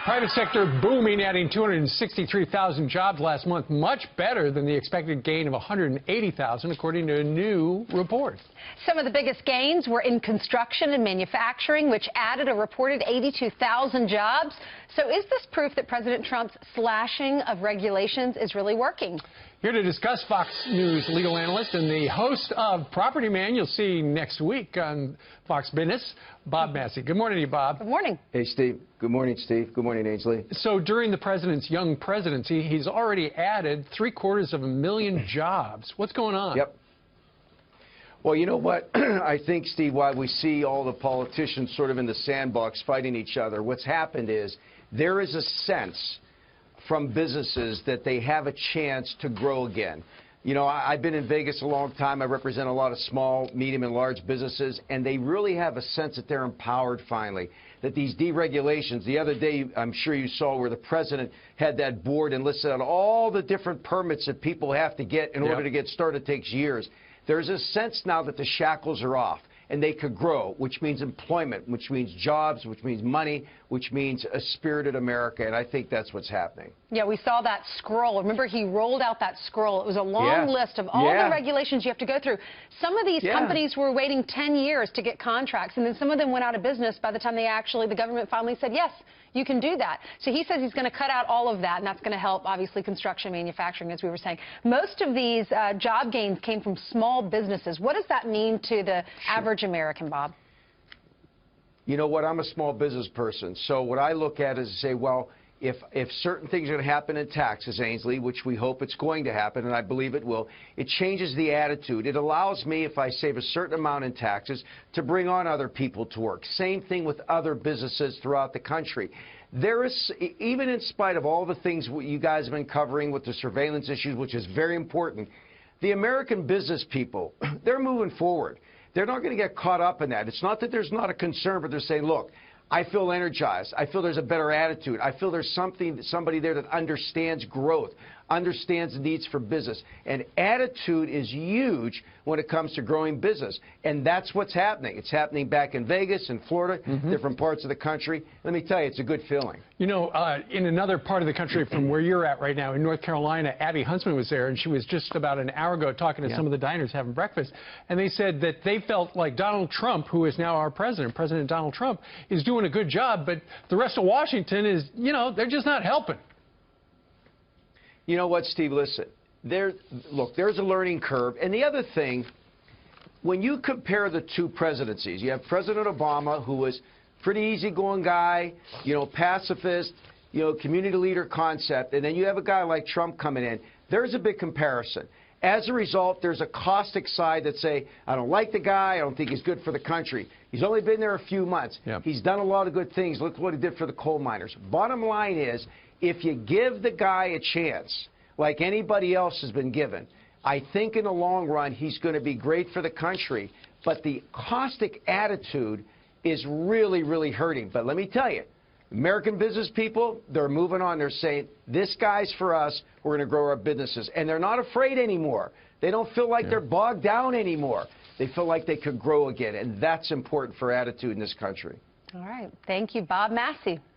Private sector booming, adding 263,000 jobs last month, much better than the expected gain of 180,000, according to a new report. Some of the biggest gains were in construction and manufacturing, which added a reported 82,000 jobs. So is this proof that President Trump's slashing of regulations is really working? Here to discuss, Fox News legal analyst and the host of Property Man you'll see next week on Fox Business, Bob Massi. Good morning to you, Bob. Good morning. Hey, Steve. Good morning, Steve. Good morning, Ainsley. So during the president's young presidency, he's already added 750,000 jobs. What's going on? Yep. Well, you know what? I think, Steve, why we see all the politicians sort of in the sandbox fighting each other, what's happened is there is a sense from businesses that they have a chance to grow again. You know, I've been in Vegas a long time. I represent a lot of small, medium, and large businesses, and they really have a sense that they're empowered finally, that these deregulations, the other day, I'm sure you saw where the president had that board and listed out all the different permits that people have to get in order to get started. It takes years. There's a sense now that the shackles are off and they could grow, which means employment, which means jobs, which means money, which means a spirited America, and I think that's what's happening. Yeah, we saw that scroll. Remember, he rolled out that scroll. It was a long list of all the regulations you have to go through. Some of these companies were waiting 10 years to get contracts, and then some of them went out of business by the time the government finally said, yes, you can do that. So he says he's going to cut out all of that, and that's going to help, obviously, construction, manufacturing, as we were saying. Most of these job gains came from small businesses. What does that mean to the average American, Bob? You know what? I'm a small business person. So what I look at is to say, well, if certain things are going to happen in taxes, Ainsley, which we hope it's going to happen, and I believe it will, it changes the attitude. It allows me, if I save a certain amount in taxes, to bring on other people to work. Same thing with other businesses throughout the country. There is, even in spite of all the things you guys have been covering with the surveillance issues, which is very important, the American business people, they're moving forward. They're not going to get caught up in that. It's not that there's not a concern, but they're saying, look, I feel energized. I feel there's a better attitude. I feel there's somebody there that understands growth, understands the needs for business. And attitude is huge when it comes to growing business. And that's what's happening. It's happening back in Vegas, in Florida, different parts of the country. Let me tell you, it's a good feeling. You know, in another part of the country from where you're at right now, in North Carolina, Abby Huntsman was there, and she was just about an hour ago talking to some of the diners having breakfast. And they said that they felt like Donald Trump, who is now our president, President Donald Trump, is doing a good job, but the rest of Washington is, you know, they're just not helping. You know what, Steve, listen, look, there's a learning curve. And the other thing, when you compare the two presidencies, you have President Obama, who was pretty easygoing guy, you know, pacifist, you know, community leader concept, and then you have a guy like Trump coming in. There's a big comparison. As a result, there's a caustic side that say, I don't like the guy, I don't think he's good for the country. He's only been there a few months. He's done a lot of good things. Look what he did for the coal miners. Bottom line is, if you give the guy a chance, like anybody else has been given, I think in the long run he's going to be great for the country. But the caustic attitude is really, really hurting. But let me tell you, American business people, they're moving on. They're saying, this guy's for us. We're going to grow our businesses. And they're not afraid anymore. They don't feel like they're bogged down anymore. They feel like they could grow again. And that's important for attitude in this country. All right. Thank you, Bob Massi.